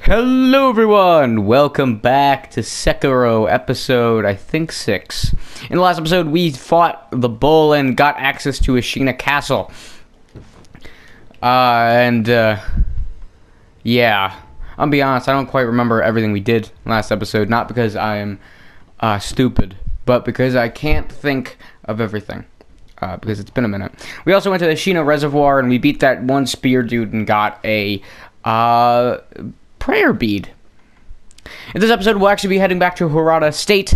Hello everyone! Welcome back to Sekiro episode, I think 6. In the last episode, we fought the bull and got access to Ashina Castle. Yeah. I'll be honest, I don't quite remember everything we did last episode. Not because I am stupid, but because I can't think of everything. Because it's been a minute. We also went to the Ashina Reservoir and we beat that one spear dude and got a prayer bead. In this episode, we'll actually be heading back to Harada State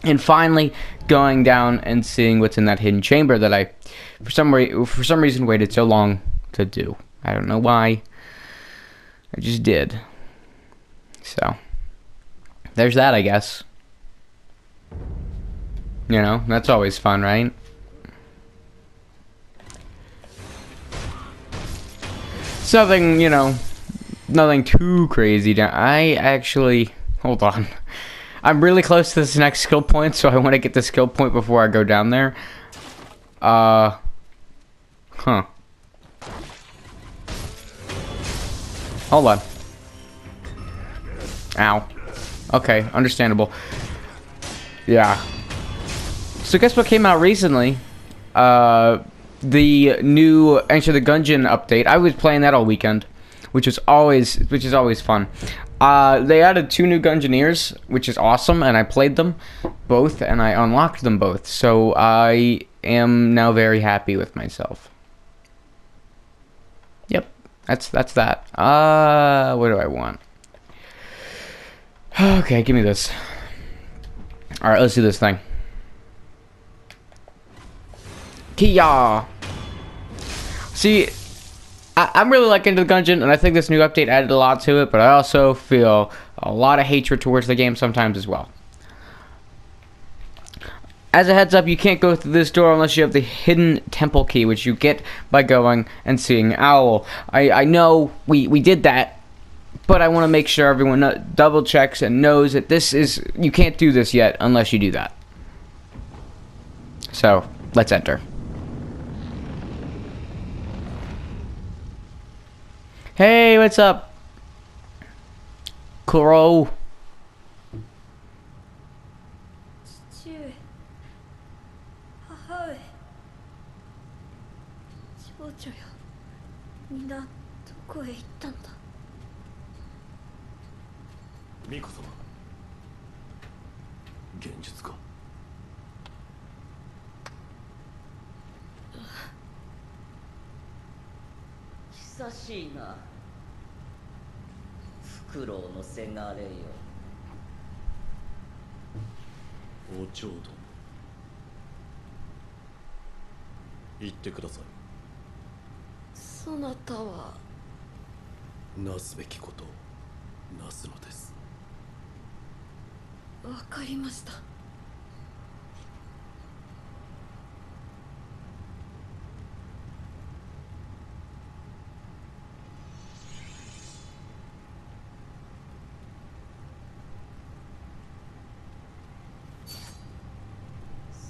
and finally going down and seeing what's in that hidden chamber that I, for some reason, waited so long to do. I don't know why. I just did. So, there's that, I guess. You know, that's always fun, right? Something, you know, nothing too crazy. I actually, hold on. I'm really close to this next skill point, so I want to get the skill point before I go down there. Huh. Hold on. Ow. Okay, understandable. Yeah. So guess what came out recently? The new Enter the Gungeon update. I was playing that all weekend, which is always fun. They added 2 new Gungeoneers, which is awesome, and I played them both, and I unlocked them both. So I am now very happy with myself. Yep, that's that. What do I want? Okay, give me this. All right, let's do this thing. Kia. See, I'm really liking the Gungeon, and I think this new update added a lot to it, but I also feel a lot of hatred towards the game sometimes as well. As a heads up, you can't go through this door unless you have the hidden temple key, which you get by going and seeing Owl. I know we did that, but I want to make sure everyone double checks and knows that this is, you can't do this yet unless you do that. So, let's enter. Hey, what's up? Crow. 父上、母上、少女よ、みんなどこへ行ったのだ。巫女様、現実か。久しいな、フクロウのせがれよ。お嬢ども、言ってください。そなたはなすべきことをなすのです。わかりました。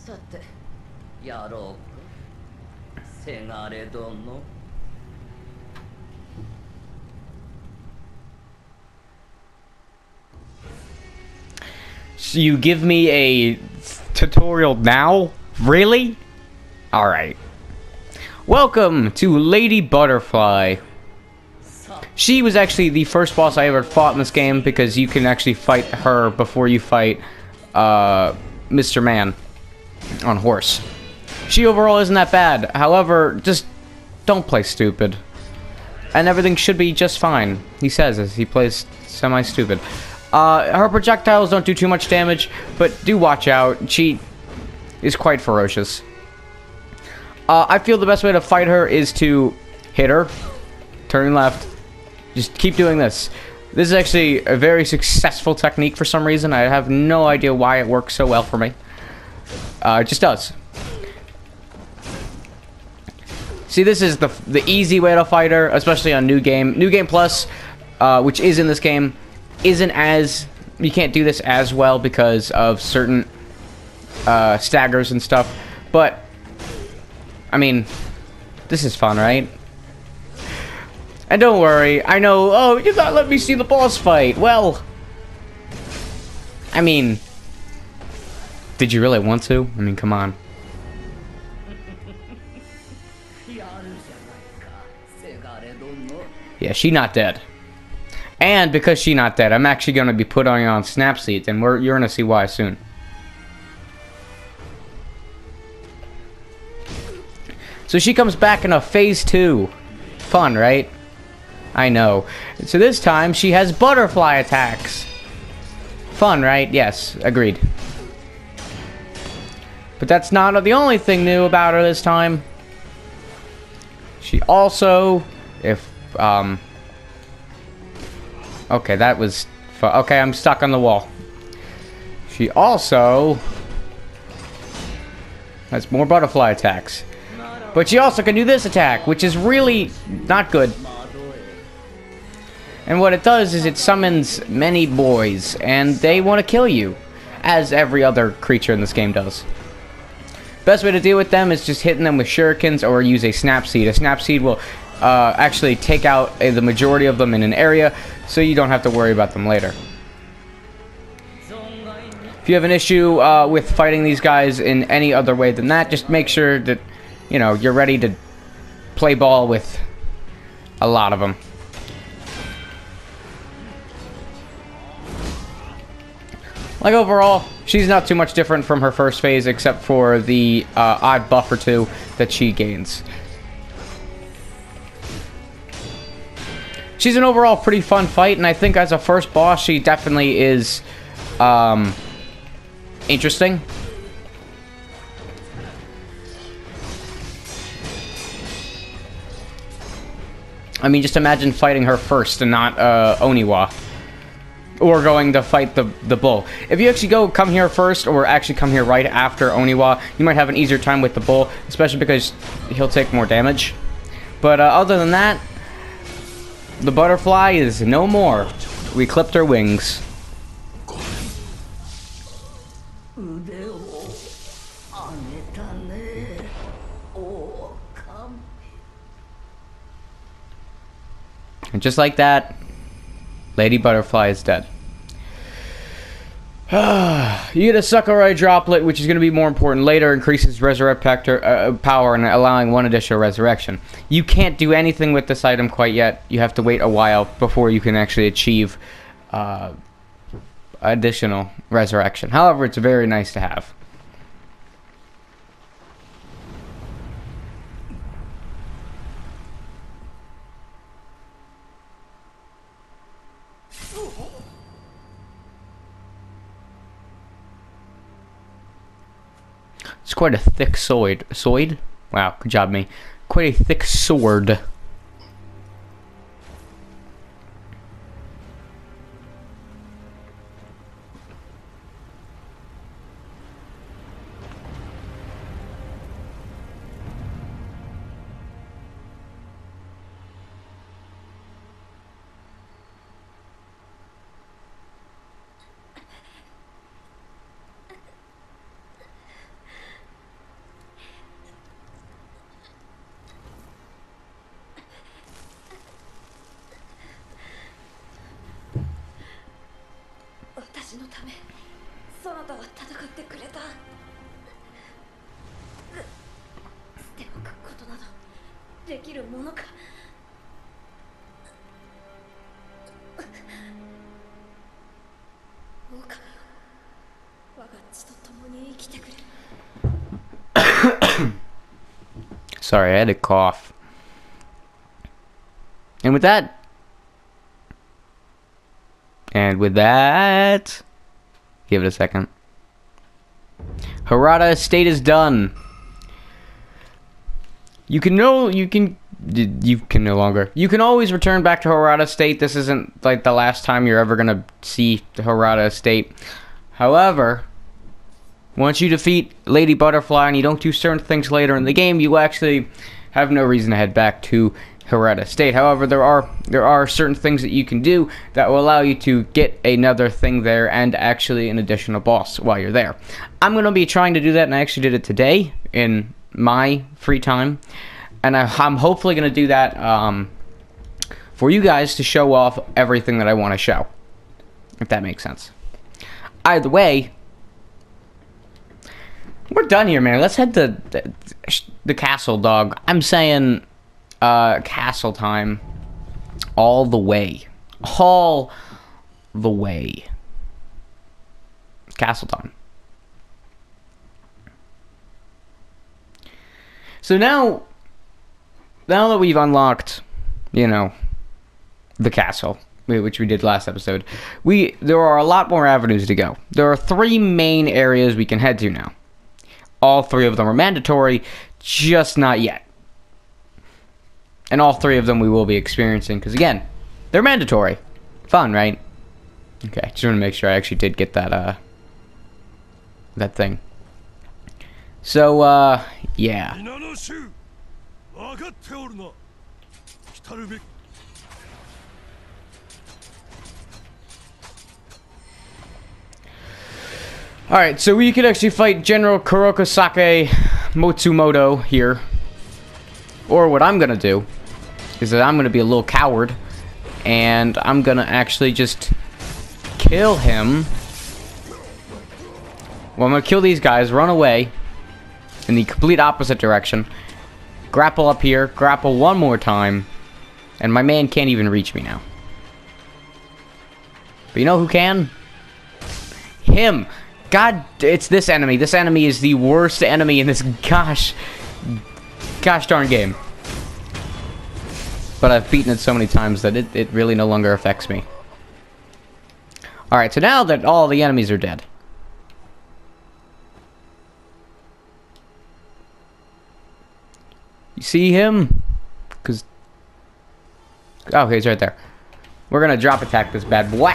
さて、やろうか、せがれ殿。So you give me a tutorial now? Really? Alright. Welcome to Lady Butterfly. She was actually the first boss I ever fought in this game because you can actually fight her before you fight Mr. Man on horse. She overall isn't that bad. However, just don't play stupid. And everything should be just fine. He says as he plays semi-stupid. Her projectiles don't do too much damage, but do watch out. She is quite ferocious. I feel the best way to fight her is to hit her, turn left, just keep doing this. This is actually a very successful technique for some reason. I have no idea why it works so well for me. It just does. See, this is the easy way to fight her, especially on New Game. New Game Plus, which is in this game, isn't as... You can't do this as well because of certain staggers and stuff. But, I mean, this is fun, right? And don't worry, I know, oh, you gotta let me see the boss fight. Well, I mean, did you really want to? I mean, come on. やるじゃないかせがれ殿 Yeah, she not dead. And because she not dead, I'm actually gonna be putting her on Snapseed, and you're gonna see why soon. So she comes back in a phase 2. Fun, right? I know. So this time she has butterfly attacks. Fun, right? Yes, agreed. But that's not the only thing new about her this time. She also, okay, that was okay, I'm stuck on the wall. She also has more butterfly attacks. But she also can do this attack, which is really not good. And what it does is it summons many boys, and they want to kill you, as every other creature in this game does. Best way to deal with them is just hitting them with shurikens or use a snap seed. A snap seed will actually take out the majority of them in an area, so you don't have to worry about them later. If you have an issue with fighting these guys in any other way than that, just make sure that, you know, you're ready to play ball with a lot of them. Like, overall, she's not too much different from her first phase, except for the odd buff or two that she gains. She's an overall pretty fun fight, and I think as a first boss, she definitely is interesting. I mean, just imagine fighting her first and not Oniwa. Or going to fight the bull. If you actually come here first, or actually come here right after Oniwa, you might have an easier time with the bull, especially because he'll take more damage. But other than that, the butterfly is no more. We clipped her wings. 腕を上げたね狼 And just like that, Lady Butterfly is dead. You get a Sakurai droplet, which is going to be more important later, increases resurrect power and allowing one additional resurrection. You can't do anything with this item quite yet. You have to wait a while before you can actually achieve additional resurrection. However, it's very nice to have. It's quite a thick sword. Sword? Wow, good job, me. Quite a thick sword. Sorry, I had a cough. And with that, give it a second. Harada Estate is done. You can no longer. You can always return back to Harada Estate. This isn't like the last time you're ever gonna see the Harada Estate. However, once you defeat Lady Butterfly and you don't do certain things later in the game, you actually have no reason to head back to Harada Estate. However, there are certain things that you can do that will allow you to get another thing there and actually an additional boss while you're there. I'm going to be trying to do that, and I actually did it today in my free time. And I'm hopefully going to do that for you guys to show off everything that I want to show. If that makes sense. Either way, we're done here, man. Let's head to the castle, dog. I'm saying castle time all the way. All the way. Castle time. So now that we've unlocked, you know, the castle, which we did last episode, there are a lot more avenues to go. There are 3 main areas we can head to now. All 3 of them are mandatory, just not yet. And all 3 of them we will be experiencing, because again, they're mandatory. Fun, right? Okay, just want to make sure I actually did get that, that thing. So, yeah. Alright, so we could actually fight General Kurokasake Matsumoto here. Or what I'm gonna do is that I'm gonna be a little coward and I'm gonna actually just kill him. Well, I'm gonna kill these guys, run away in the complete opposite direction, grapple up here, grapple one more time, and my man can't even reach me now. But you know who can? Him! God, it's this enemy. This enemy is the worst enemy in this gosh darn game. But I've beaten it so many times that it really no longer affects me. Alright, so now that all the enemies are dead. You see him? Because... oh, he's right there. We're gonna drop attack this bad boy.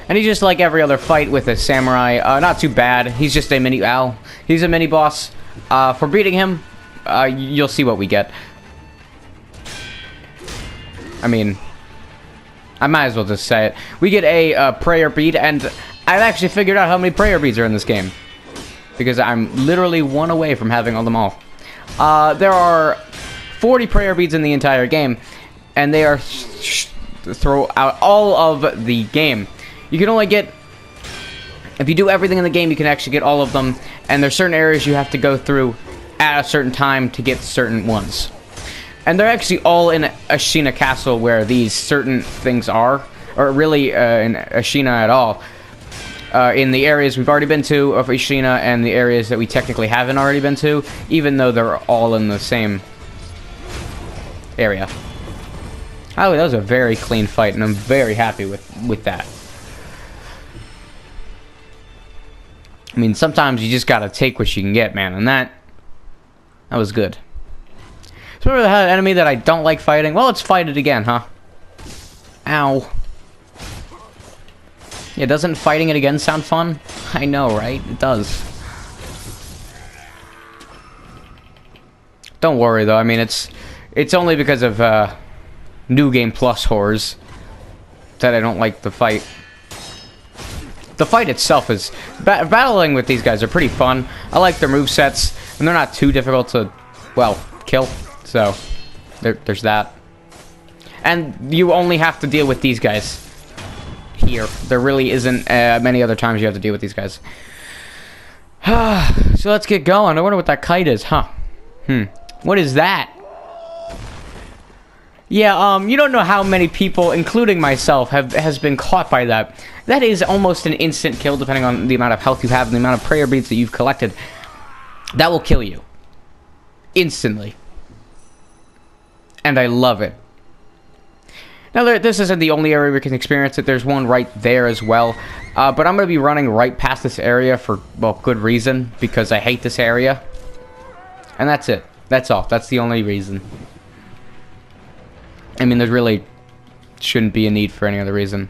And he's just like every other fight with a samurai. Not too bad. He's just a mini... ow. He's a mini boss. For beating him, you'll see what we get. I mean, I might as well just say it. We get a prayer bead, and I've actually figured out how many prayer beads are in this game. Because I'm literally one away from having all them all. There are 40 prayer beads in the entire game, and they are throughout all of the game. You can only get... if you do everything in the game, you can actually get all of them. And there's certain areas you have to go through at a certain time to get certain ones. And they're actually all in Ashina Castle where these certain things are. Or really in Ashina at all. In the areas we've already been to of Ashina and the areas that we technically haven't already been to. Even though they're all in the same area. Oh, that was a very clean fight, and I'm very happy with that. I mean, sometimes you just gotta take what you can get, man, and that was good. So remember the enemy that I don't like fighting? Well, let's fight it again, huh? Ow. Yeah, doesn't fighting it again sound fun? I know, right? It does. Don't worry, though. I mean, it's only because of New Game Plus whores that I don't like the fight. The fight itself is... battling with these guys are pretty fun. I like their movesets, and they're not too difficult to, well, kill. So, there's that. And you only have to deal with these guys here. There really isn't many other times you have to deal with these guys. So let's get going. I wonder what that kite is, huh? What is that? Yeah, you don't know how many people, including myself, has been caught by that. That is almost an instant kill, depending on the amount of health you have and the amount of prayer beads that you've collected. That will kill you. Instantly. And I love it. Now, this isn't the only area we can experience it. There's one right there as well. But I'm going to be running right past this area for, well, good reason. Because I hate this area. And that's it. That's all. That's the only reason. I mean, there really shouldn't be a need for any other reason.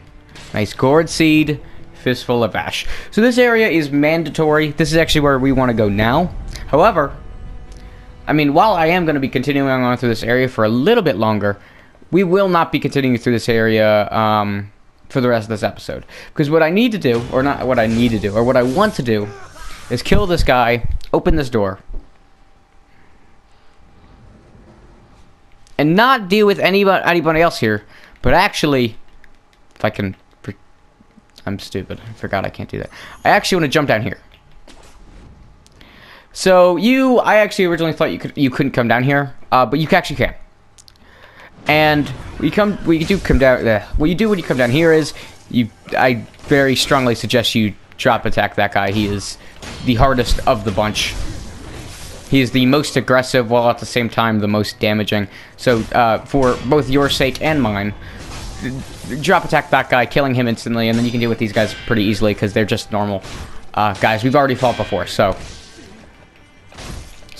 Nice gourd seed, fistful of ash. So this area is mandatory. This is actually where we want to go now. However, I mean, while I am going to be continuing on through this area for a little bit longer, we will not be continuing through this area for the rest of this episode. Because what I need to do, or not what I need to do, or what I want to do, is kill this guy, open this door. and not deal with anybody else here, but actually, if I can, I'm stupid. I forgot I can't do that. I actually want to jump down here. So I actually originally thought you couldn't come down here, but you actually can. And what you do when you come down here is I very strongly suggest you drop attack that guy. He is the hardest of the bunch. He is the most aggressive while at the same time the most damaging. So for both your sake and mine, drop attack that guy, killing him instantly, and then you can deal with these guys pretty easily because they're just normal guys we've already fought before. So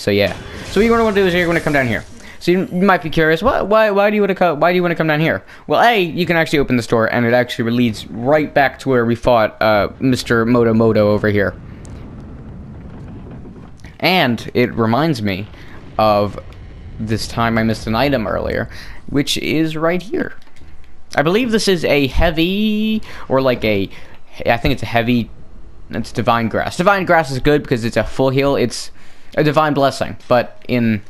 yeah. So what you want to do is you're going to come down here. So you might be curious, why do you want to come down here? Well, you can actually open this door, and it actually leads right back to where we fought Mr. Moto over here. And it reminds me of this time I missed an item earlier, which is right here. I believe this is a heavy, or like I think it's a heavy, it's Divine Grass. Divine Grass is good because it's a full heal. It's a Divine Blessing, but in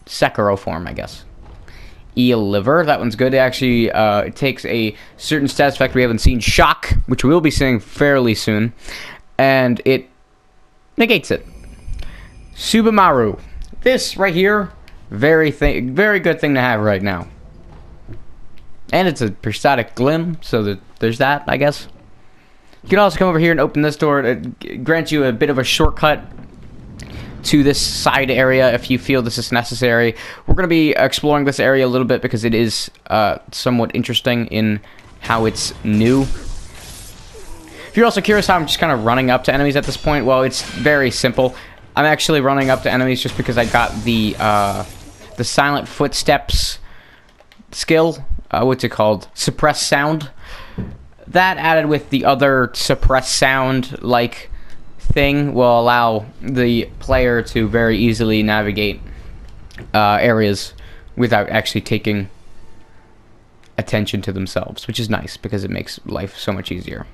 Sekiro form, I guess. Eel Liver, that one's good. It actually it takes a certain stats effect we haven't seen, Shock, which we'll be seeing fairly soon, and it negates it. Subimaru. This right here, very good thing to have right now. And it's a prismatic glim, so there's that, I guess. You can also come over here and open this door. It grants you a bit of a shortcut to this side area if you feel this is necessary. We're going to be exploring this area a little bit because it is somewhat interesting in how it's new. If you're also curious how I'm just kind of running up to enemies at this point, well, it's very simple. I'm actually running up to enemies just because I got the silent footsteps skill. What's it called? Suppress sound. That added with the other suppress sound like thing will allow the player to very easily navigate areas without actually taking attention to themselves, which is nice because it makes life so much easier.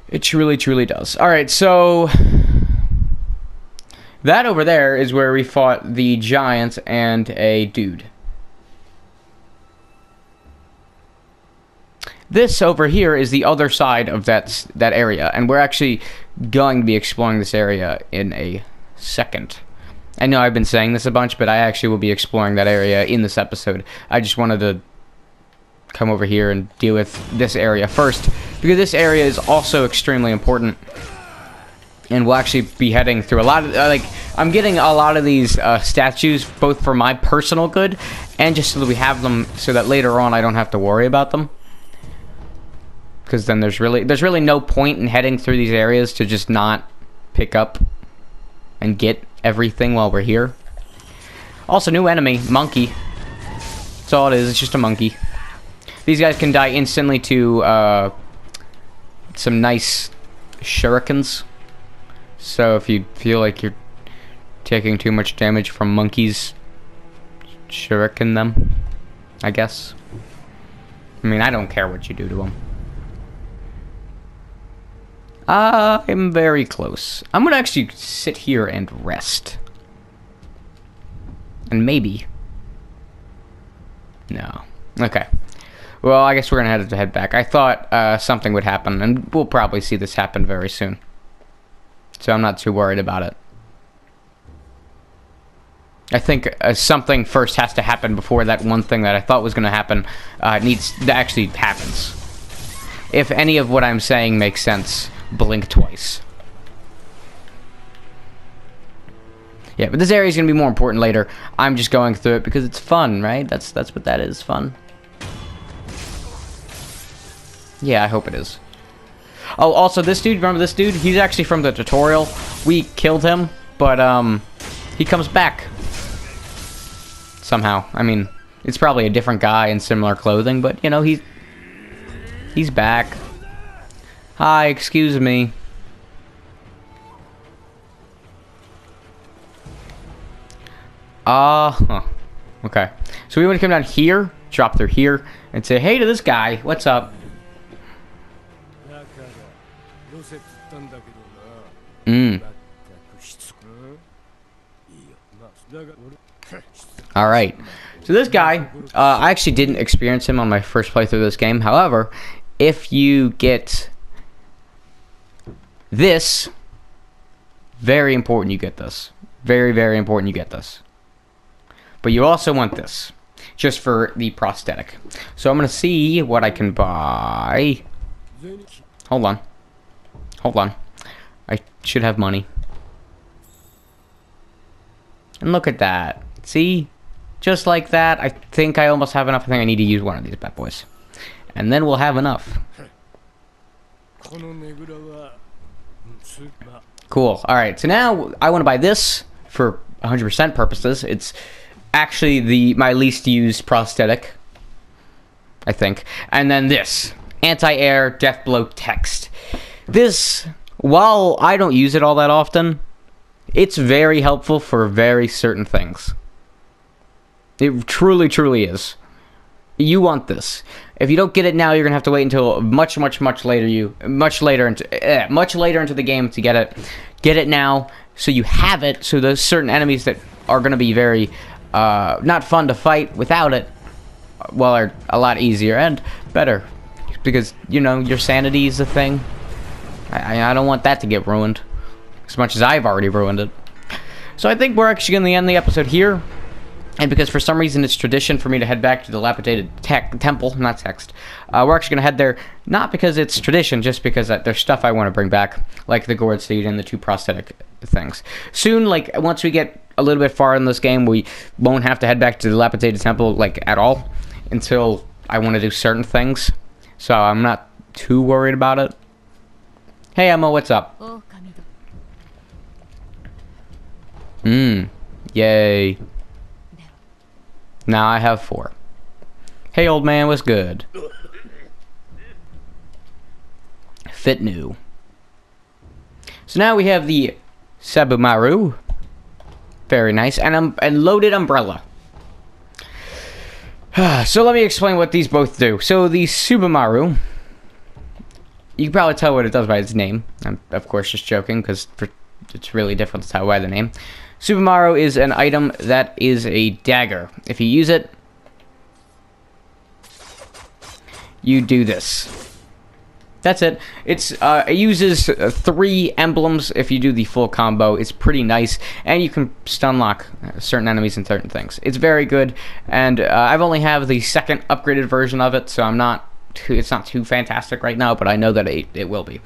It truly, truly does. Alright, so that over there is where we fought the giant and a dude. This over here is the other side of that area, and we're actually going to be exploring this area in a second. I know I've been saying this a bunch, but I actually will be exploring that area in this episode. I just wanted to come over here and deal with this area first, because this area is also extremely important. And we'll actually be heading through a lot of, I'm getting a lot of these statues, both for my personal good, and just so that we have them, so that later on I don't have to worry about them. Because then there's really no point in heading through these areas to just not pick up and get everything while we're here. Also, new enemy, monkey. That's all it is. It's just a monkey. These guys can die instantly to some nice shurikens. So if you feel like you're taking too much damage from monkeys, shuriken them, I guess. I mean, I don't care what you do to them. I'm very close. I'm gonna actually sit here and rest. And maybe... No. Okay. Well, I guess we're gonna have to head back. I thought something would happen, and we'll probably see this happen very soon. So I'm not too worried about it. I think something first has to happen before that one thing that I thought was gonna happen actually happens. If any of what I'm saying makes sense, blink twice. Yeah, but this area is going to be more important later. I'm just going through it because it's fun, right? That's what that is, fun. Yeah, I hope it is. Oh, also this dude, remember this dude? He's actually from the tutorial. We killed him, but he comes back. Somehow. I mean, it's probably a different guy in similar clothing, but you know, he's back. Hi, excuse me. Okay. So we want to come down here, drop through here, and say hey to this guy. What's up? Alright. So this guy, I actually didn't experience him on my first playthrough of this game. However, if you get this, very important you get this. Very, very important you get this. But you also want this, just for the prosthetic. So I'm going to see what I can buy. Hold on. Hold on. I should have money. And look at that. See? Just like that. I think I almost have enough. I think I need to use one of these bad boys. And then we'll have enough. Cool. Alright, so now I want to buy this for 100% purposes. It's actually my least used prosthetic, I think. And then this. Anti-air death blow text. This, while I don't use it all that often, it's very helpful for very certain things. It truly, truly is. You want this. If you don't get it now, you're gonna have to wait until much later into the game to get it. Get it now, so you have it. So there's certain enemies that are gonna be very not fun to fight without it, well, are a lot easier and better, because you know your sanity is a thing. I don't want that to get ruined, as much as I've already ruined it. So I think we're actually going to end the episode here. And because for some reason it's tradition for me to head back to the dilapidated temple, not text, we're actually going to head there, not because it's tradition, just because there's stuff I want to bring back, like the gourd seed and the 2 prosthetic things. Soon, like, once we get a little bit far in this game, we won't have to head back to the dilapidated temple, like, at all, until I want to do certain things. So I'm not too worried about it. Hey, Emma, what's up? Yay. Now I have 4. Hey, old man, what's good? Fit new. So now we have the Sabumaru. Very nice. And loaded umbrella. So let me explain what these both do. So the Subumaru, you can probably tell what it does by its name. I'm, of course, just joking, because it's really difficult to tell by the name. Subumaru is an item that is a dagger. If you use it, you do this. That's it. It uses 3 emblems if you do the full combo. It's pretty nice, and you can stun lock certain enemies and certain things. It's very good, and I've only have the 2nd upgraded version of it, so it's not too fantastic right now, but I know that it will be.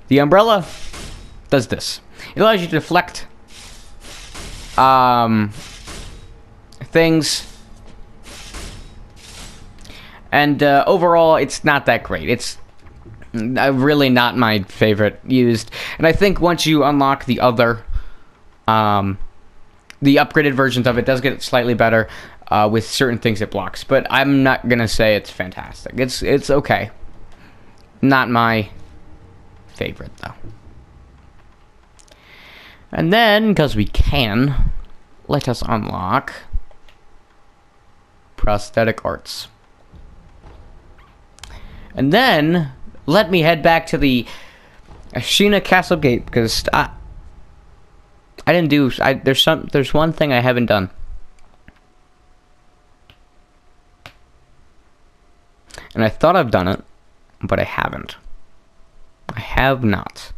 The umbrella does this. It allows you to deflect things, and overall it's not that great. It's really not my favorite used, and I think once you unlock the other the upgraded versions of it, does get slightly better with certain things it blocks, but I'm not gonna say it's fantastic. It's okay. Not my favorite though. And then, because we can, let us unlock prosthetic arts. And then, let me head back to the Ashina Castle Gate, because I didn't do, there's one thing I haven't done. And I thought I've done it, but I haven't. I have not.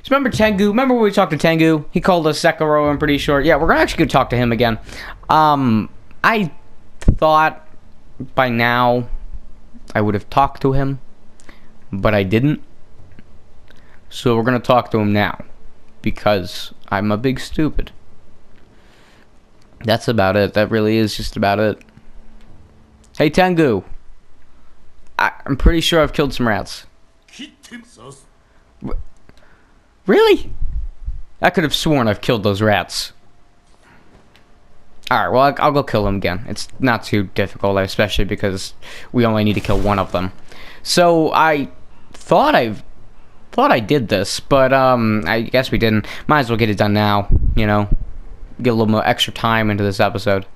So remember Tengu? Remember when we talked to Tengu? He called us Sekiro, I'm pretty sure. Yeah, we're gonna actually go talk to him again. I thought by now I would have talked to him, but I didn't. So we're gonna talk to him now, because I'm a big stupid. That's about it. That really is just about it. Hey Tengu, I'm pretty sure I've killed some rats. Really? I could have sworn I've killed those rats. Alright, well, I'll go kill them again. It's not too difficult, especially because we only need to kill one of them. So, I thought I did this, but, I guess we didn't. Might as well get it done now, you know? Get a little more extra time into this episode.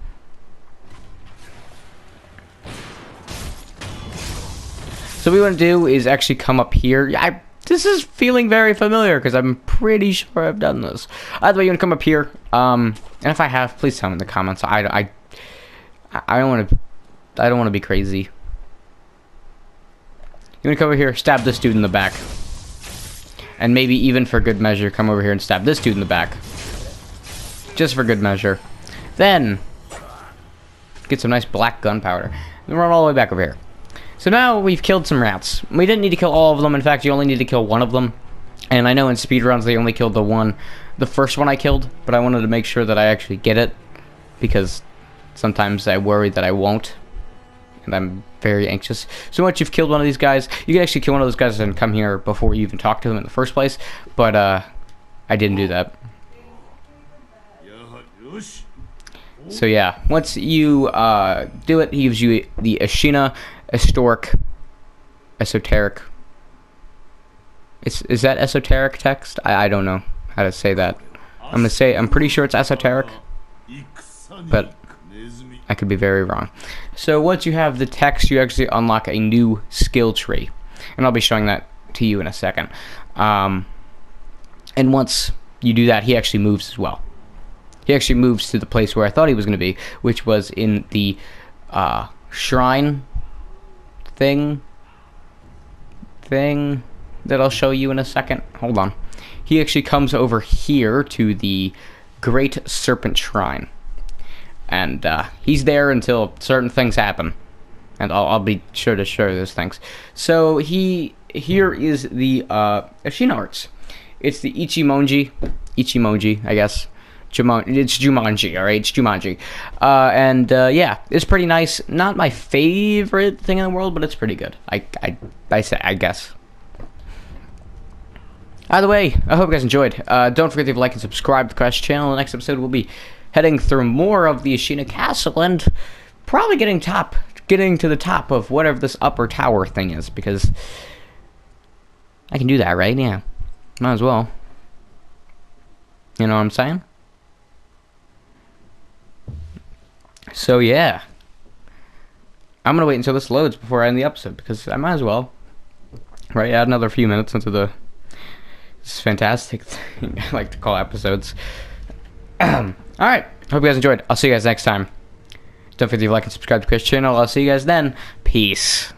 So what we want to do is actually come up here. this is feeling very familiar because I'm pretty sure I've done this. Either way, you want to come up here. And if I have, please tell me in the comments. I don't want to be crazy. You want to come over here, stab this dude in the back. And maybe even for good measure, come over here and stab this dude in the back. Just for good measure. Then, get some nice black gunpowder. Then run all the way back over here. So now we've killed some rats. We didn't need to kill all of them. In fact, you only need to kill one of them. And I know in speedruns they only killed the first one I killed. But I wanted to make sure that I actually get it. Because sometimes I worry that I won't. And I'm very anxious. So once you've killed one of these guys, you can actually kill one of those guys and come here before you even talk to them in the first place. But I didn't do that. So yeah, once you do it, he gives you the Ashina esoteric. Is that esoteric text? I don't know how to say that. I'm pretty sure it's esoteric, but I could be very wrong. So once you have the text, you actually unlock a new skill tree, and I'll be showing that to you in a second. And once you do that, he actually moves as well. He actually moves to the place where I thought he was going to be, which was in the shrine thing that I'll show you in a second. Hold on. He actually comes over here to the Great Serpent Shrine. And he's there until certain things happen. And I'll be sure to show those things. So here is the Ashina arts. It's the Ichimonji, I guess. It's Jumanji, alright? It's Jumanji. Yeah, it's pretty nice. Not my favorite thing in the world, but it's pretty good. I guess. Either way, I hope you guys enjoyed. Don't forget to like and subscribe to the Crash channel. The next episode we'll be heading through more of the Ashina Castle and probably getting to the top of whatever this upper tower thing is, because I can do that, right? Yeah. Might as well. You know what I'm saying? So yeah, I'm gonna wait until this loads before I end the episode, because I might as well, right? Add another few minutes into this fantastic thing I like to call episodes. All right, hope you guys enjoyed. I'll see you guys next time. Don't forget to like and subscribe to Chris channel. I'll see you guys then. Peace.